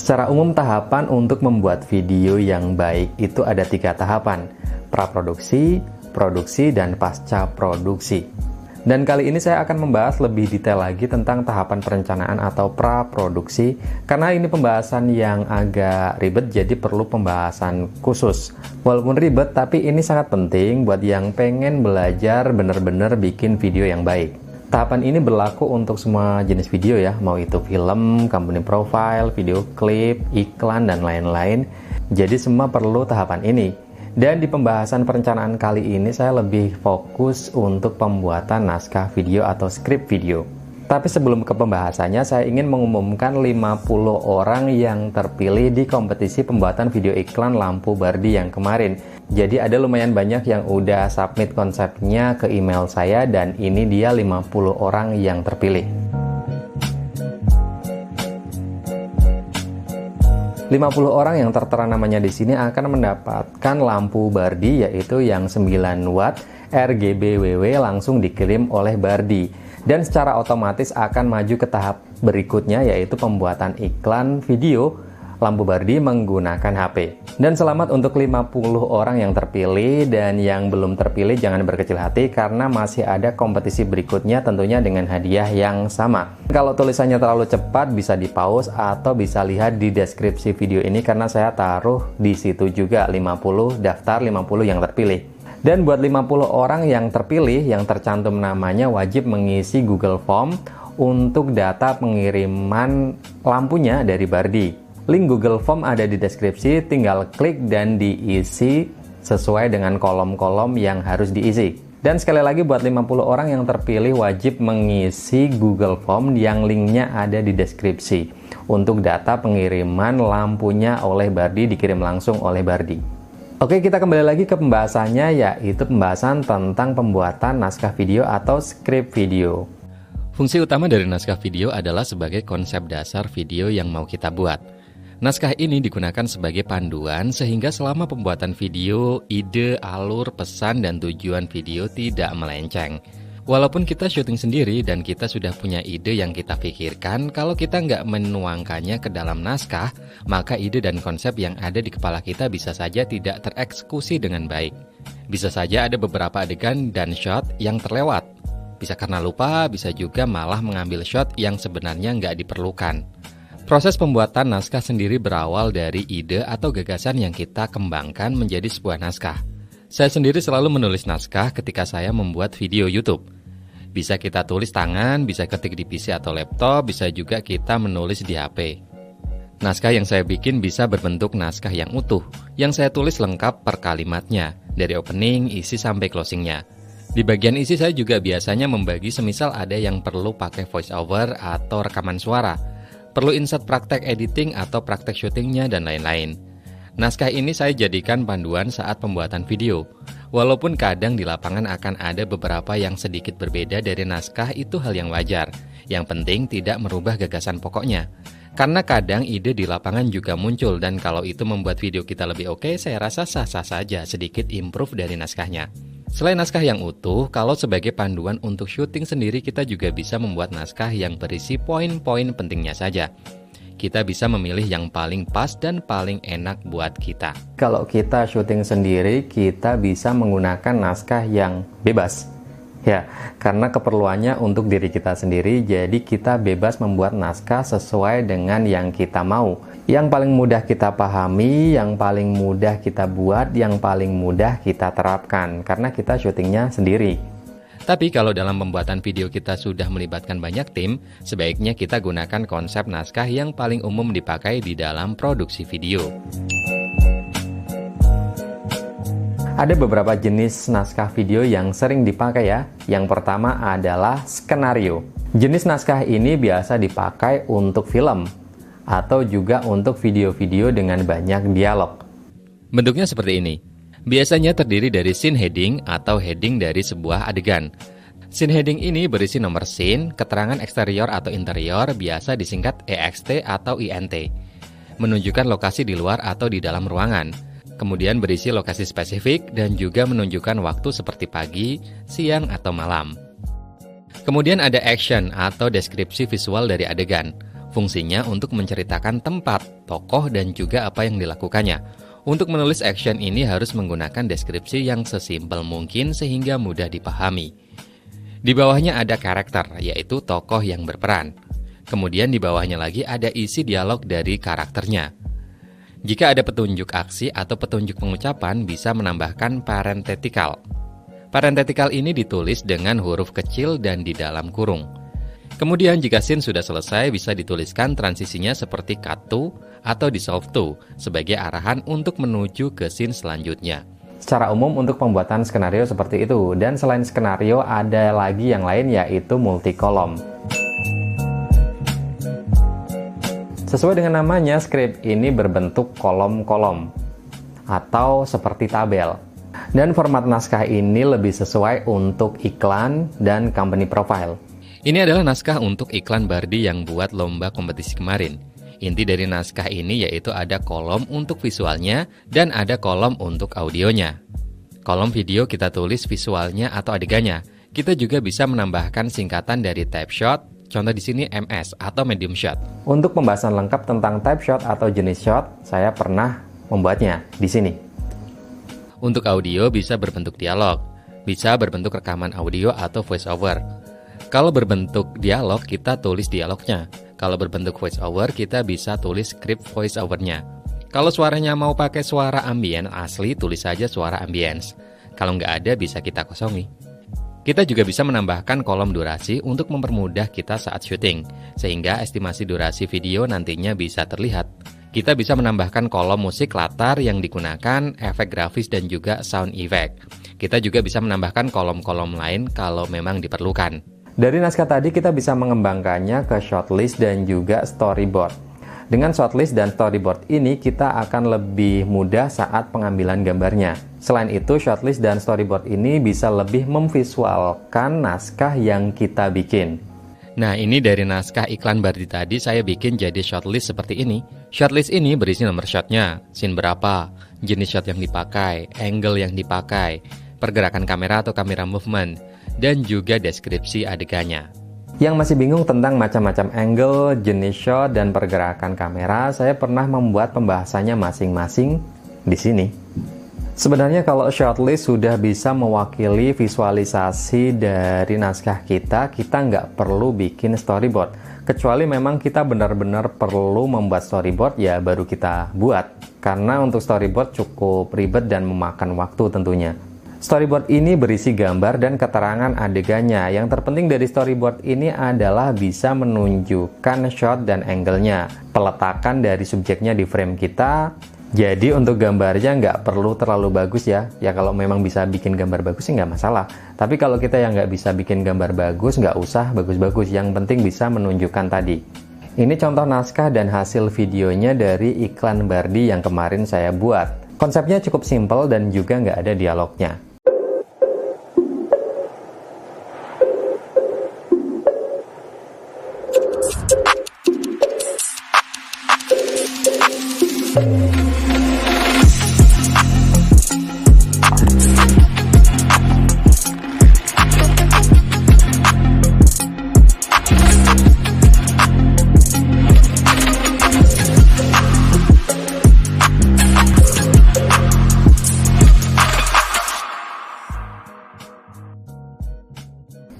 Secara umum tahapan untuk membuat video yang baik itu ada 3 tahapan: praproduksi, produksi, dan pasca produksi. Dan kali ini saya akan membahas lebih detail lagi tentang tahapan perencanaan atau praproduksi, karena ini pembahasan yang agak ribet, jadi perlu pembahasan khusus. Walaupun ribet, tapi ini sangat penting buat yang pengen belajar bener-bener bikin video yang baik. Tahapan ini berlaku untuk semua jenis video ya, mau itu film, company profile, video klip, iklan, dan lain-lain. Jadi semua perlu tahapan ini. Dan di pembahasan perencanaan kali ini saya lebih fokus untuk pembuatan naskah video atau skrip video. Tapi sebelum ke pembahasannya, saya ingin mengumumkan 50 orang yang terpilih di kompetisi pembuatan video iklan lampu Bardi yang kemarin. Jadi ada lumayan banyak yang udah submit konsepnya ke email saya, dan ini dia 50 orang yang terpilih. 50 orang yang tertera namanya di sini akan mendapatkan lampu Bardi, yaitu yang 9 watt RGB WW langsung dikirim oleh Bardi, dan secara otomatis akan maju ke tahap berikutnya, yaitu pembuatan iklan video lampu Bardi menggunakan HP. Dan selamat untuk 50 orang yang terpilih, dan yang belum terpilih jangan berkecil hati karena masih ada kompetisi berikutnya tentunya dengan hadiah yang sama. Kalau tulisannya terlalu cepat bisa di pause atau bisa lihat di deskripsi video ini karena saya taruh di situ juga 50 daftar 50 yang terpilih. Dan buat 50 orang yang terpilih, yang tercantum namanya wajib mengisi Google Form untuk data pengiriman lampunya dari Bardi. Link Google Form ada di deskripsi, tinggal klik dan diisi sesuai dengan kolom-kolom yang harus diisi. Dan sekali lagi buat 50 orang yang terpilih wajib mengisi Google Form yang linknya ada di deskripsi untuk data pengiriman lampunya oleh Bardi, dikirim langsung oleh Bardi. Oke, kita kembali lagi ke pembahasannya, yaitu pembahasan tentang pembuatan naskah video atau skrip video. Fungsi utama dari naskah video adalah sebagai konsep dasar video yang mau kita buat. Naskah ini digunakan sebagai panduan sehingga selama pembuatan video, ide, alur, pesan, dan tujuan video tidak melenceng. Walaupun kita syuting sendiri dan kita sudah punya ide yang kita pikirkan, kalau kita nggak menuangkannya ke dalam naskah, maka ide dan konsep yang ada di kepala kita bisa saja tidak tereksekusi dengan baik. Bisa saja ada beberapa adegan dan shot yang terlewat. Bisa karena lupa, bisa juga malah mengambil shot yang sebenarnya nggak diperlukan. Proses pembuatan naskah sendiri berawal dari ide atau gagasan yang kita kembangkan menjadi sebuah naskah. Saya sendiri selalu menulis naskah ketika saya membuat video YouTube. Bisa kita tulis tangan, bisa ketik di PC atau laptop, bisa juga kita menulis di HP. Naskah yang saya bikin bisa berbentuk naskah yang utuh, yang saya tulis lengkap per kalimatnya, dari opening, isi sampai closingnya. Di bagian isi saya juga biasanya membagi semisal ada yang perlu pakai voice over atau rekaman suara, perlu insert praktek editing atau praktek syutingnya, dan lain-lain. Naskah ini saya jadikan panduan saat pembuatan video. Walaupun kadang di lapangan akan ada beberapa yang sedikit berbeda dari naskah, itu hal yang wajar. Yang penting tidak merubah gagasan pokoknya. Karena kadang ide di lapangan juga muncul, dan kalau itu membuat video kita lebih oke, saya rasa sah-sah saja sedikit improve dari naskahnya. Selain naskah yang utuh, kalau sebagai panduan untuk syuting sendiri, kita juga bisa membuat naskah yang berisi poin-poin pentingnya saja. Kita bisa memilih yang paling pas dan paling enak buat kita. Kalau kita syuting sendiri, kita bisa menggunakan naskah yang bebas. Ya, karena keperluannya untuk diri kita sendiri, jadi kita bebas membuat naskah sesuai dengan yang kita mau. Yang paling mudah kita pahami, yang paling mudah kita buat, yang paling mudah kita terapkan, karena kita syutingnya sendiri. Tapi kalau dalam pembuatan video kita sudah melibatkan banyak tim, sebaiknya kita gunakan konsep naskah yang paling umum dipakai di dalam produksi video. Ada beberapa jenis naskah video yang sering dipakai ya. Yang pertama adalah skenario. Jenis naskah ini biasa dipakai untuk film atau juga untuk video-video dengan banyak dialog. Bentuknya seperti ini. Biasanya terdiri dari scene heading atau heading dari sebuah adegan. Scene heading ini berisi nomor scene, keterangan eksterior atau interior, biasa disingkat EXT atau INT, menunjukkan lokasi di luar atau di dalam ruangan. Kemudian berisi lokasi spesifik dan juga menunjukkan waktu seperti pagi, siang, atau malam. Kemudian ada action atau deskripsi visual dari adegan. Fungsinya untuk menceritakan tempat, tokoh, dan juga apa yang dilakukannya. Untuk menulis action ini harus menggunakan deskripsi yang sesimpel mungkin sehingga mudah dipahami. Di bawahnya ada karakter, yaitu tokoh yang berperan. Kemudian di bawahnya lagi ada isi dialog dari karakternya. Jika ada petunjuk aksi atau petunjuk pengucapan, bisa menambahkan parenthetical. Parenthetical ini ditulis dengan huruf kecil dan di dalam kurung. Kemudian jika scene sudah selesai, bisa dituliskan transisinya seperti cut to atau dissolve to sebagai arahan untuk menuju ke scene selanjutnya. Secara umum untuk pembuatan skenario seperti itu, dan selain skenario ada lagi yang lain yaitu multi-kolom. Sesuai dengan namanya, skrip ini berbentuk kolom-kolom atau seperti tabel. Dan format naskah ini lebih sesuai untuk iklan dan company profile. Ini adalah naskah untuk iklan Bardi yang buat lomba kompetisi kemarin. Inti dari naskah ini yaitu ada kolom untuk visualnya dan ada kolom untuk audionya. Kolom video kita tulis visualnya atau adegannya. Kita juga bisa menambahkan singkatan dari type shot, contoh di sini MS atau medium shot. Untuk pembahasan lengkap tentang type shot atau jenis shot, saya pernah membuatnya di sini. Untuk audio bisa berbentuk dialog, bisa berbentuk rekaman audio atau voice over. Kalau berbentuk dialog, kita tulis dialognya. Kalau berbentuk voice over, kita bisa tulis script voice over-nya. Kalau suaranya mau pakai suara ambien asli, tulis saja suara ambience. Kalau nggak ada, bisa kita kosongi. Kita juga bisa menambahkan kolom durasi untuk mempermudah kita saat syuting, sehingga estimasi durasi video nantinya bisa terlihat. Kita bisa menambahkan kolom musik latar yang digunakan, efek grafis dan juga sound effect. Kita juga bisa menambahkan kolom-kolom lain kalau memang diperlukan. Dari naskah tadi kita bisa mengembangkannya ke shortlist dan juga storyboard. Dengan shortlist dan storyboard ini kita akan lebih mudah saat pengambilan gambarnya. Selain itu, shortlist dan storyboard ini bisa lebih memvisualkan naskah yang kita bikin. Nah, ini dari naskah iklan Bardi tadi saya bikin jadi shortlist seperti ini. Shortlist ini berisi nomor shotnya, scene berapa, jenis shot yang dipakai, angle yang dipakai, pergerakan kamera atau kamera movement, dan juga deskripsi adegannya. Yang masih bingung tentang macam-macam angle, jenis shot, dan pergerakan kamera, saya pernah membuat pembahasannya masing-masing di sini. Sebenarnya kalau shortlist sudah bisa mewakili visualisasi dari naskah kita nggak perlu bikin storyboard. Kecuali memang kita benar-benar perlu membuat storyboard, ya baru kita buat. Karena untuk storyboard cukup ribet dan memakan waktu tentunya. Storyboard ini berisi gambar dan keterangan adegannya. Yang terpenting dari storyboard ini adalah bisa menunjukkan shot dan angle-nya, peletakan dari subjeknya di frame kita. Jadi untuk gambarnya nggak perlu terlalu bagus ya. Ya kalau memang bisa bikin gambar bagus sih nggak masalah. Tapi kalau kita yang nggak bisa bikin gambar bagus, nggak usah bagus-bagus. Yang penting bisa menunjukkan tadi. Ini contoh naskah dan hasil videonya dari iklan Bardi yang kemarin saya buat. Konsepnya cukup simpel dan juga nggak ada dialognya.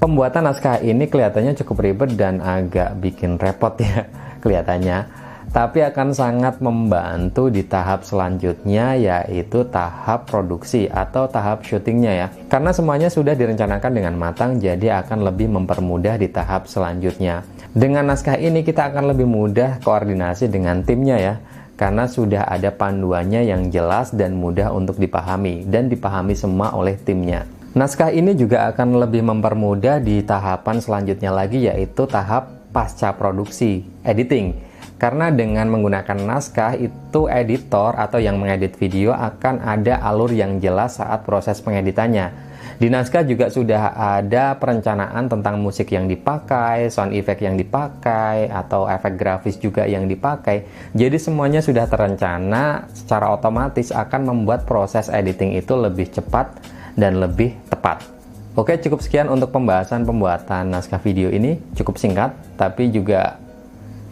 Pembuatan naskah ini kelihatannya cukup ribet dan agak bikin repot ya kelihatannya. Tapi akan sangat membantu di tahap selanjutnya, yaitu tahap produksi atau tahap syutingnya ya. Karena semuanya sudah direncanakan dengan matang, jadi akan lebih mempermudah di tahap selanjutnya. Dengan naskah ini kita akan lebih mudah koordinasi dengan timnya ya. Karena sudah ada panduannya yang jelas dan mudah untuk dipahami dan dipahami semua oleh timnya. Naskah ini juga akan lebih mempermudah di tahapan selanjutnya lagi, yaitu tahap pasca produksi, editing. Karena dengan menggunakan naskah itu editor atau yang mengedit video akan ada alur yang jelas saat proses pengeditannya. Di naskah juga sudah ada perencanaan tentang musik yang dipakai, sound effect yang dipakai, atau efek grafis juga yang dipakai. Jadi semuanya sudah terencana, secara otomatis akan membuat proses editing itu lebih cepat dan lebih tepat. Oke, cukup sekian untuk pembahasan pembuatan naskah video ini. Cukup singkat, tapi juga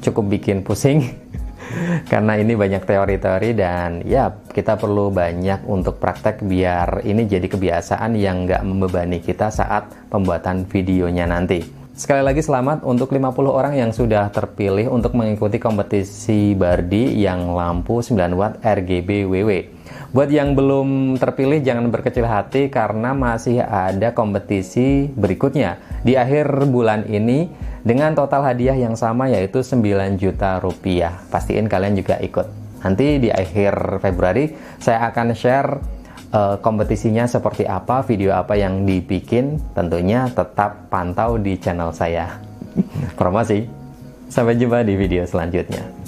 cukup bikin pusing karena ini banyak teori-teori dan ya kita perlu banyak untuk praktek biar ini jadi kebiasaan yang nggak membebani kita saat pembuatan videonya nanti. Sekali lagi selamat untuk 50 orang yang sudah terpilih untuk mengikuti kompetisi Bardi yang lampu 9 watt RGB WW. Buat yang belum terpilih jangan berkecil hati karena masih ada kompetisi berikutnya di akhir bulan ini dengan total hadiah yang sama yaitu 9 juta rupiah. Pastiin kalian juga ikut. Nanti di akhir Februari saya akan share kompetisinya seperti apa, video apa yang dibikin, tentunya tetap pantau di channel saya. Promosi. Sampai jumpa di video selanjutnya.